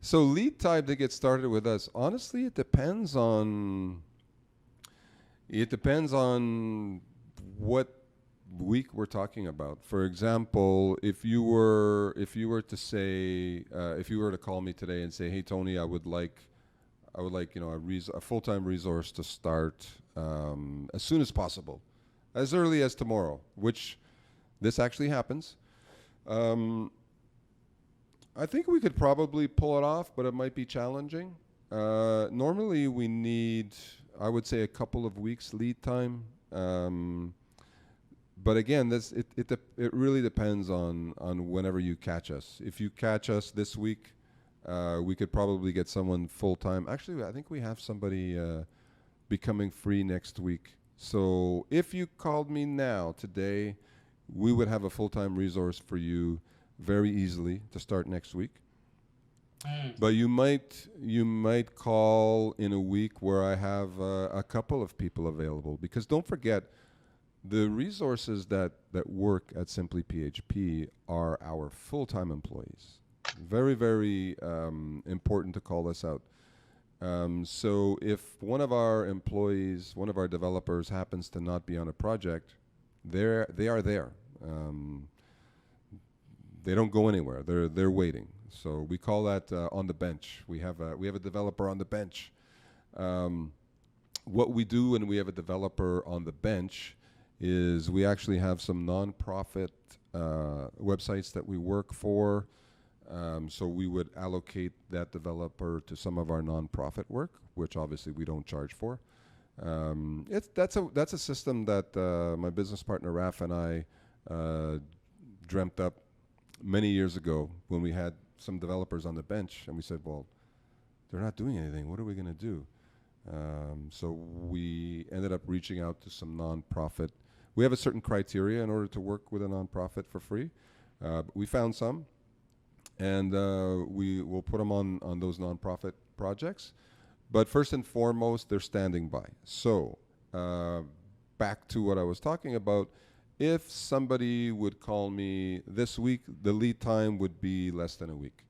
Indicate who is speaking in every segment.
Speaker 1: So lead time to get started with us. Honestly, it depends on what week we're talking about. For example, if you were to say if you were to call me today and say, "Hey Tony, I would like a full-time resource to start as soon as possible, as early as tomorrow," which this actually happens. Um, I think we could probably pull it off, but it might be challenging. Normally, we need, I would say, a couple of weeks lead time. But again, it really depends on whenever you catch us. If you catch us this week, we could probably get someone full time. Actually, I think we have somebody becoming free next week. So if you called me now today, we would have a full time resource for you very easily to start next week. But you might call in a week where I have a couple of people available, because don't forget, the resources that work at Simply PHP are our full-time employees. Very, very important to call this out. So if one of our employees, one of our developers happens to not be on a project, they are there. Um, they don't go anywhere. They're waiting. So we call that on the bench. We have a developer on the bench. Um, what we do when we have a developer on the bench is we actually have some nonprofit websites that we work for. So we would allocate that developer to some of our nonprofit work, which obviously we don't charge for. That's a system that my business partner Raf and I dreamt up many years ago when we had some developers on the bench, and we said, well, they're not doing anything. What are we going to do? So we ended up reaching out to some nonprofit. We have a certain criteria in order to work with a nonprofit for free. But we found some, and we will put them on those nonprofit projects. But first and foremost, they're standing by. So back to what I was talking about. If somebody would call me this week, the lead time would be less than a week.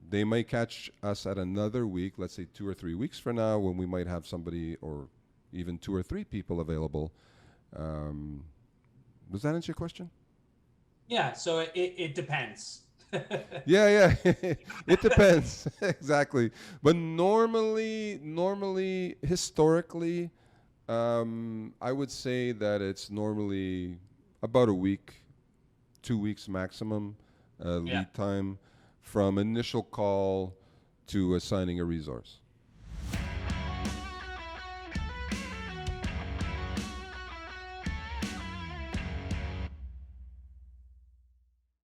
Speaker 1: They may catch us at another week, let's say 2 or 3 weeks from now, when we might have somebody or even 2 or 3 people available. Does that answer your question?
Speaker 2: Yeah, so it depends.
Speaker 1: Yeah, yeah. It depends. Exactly. But normally, historically, I would say that it's normally about a week, 2 weeks maximum
Speaker 2: Yeah.
Speaker 1: lead time from initial call to assigning a resource.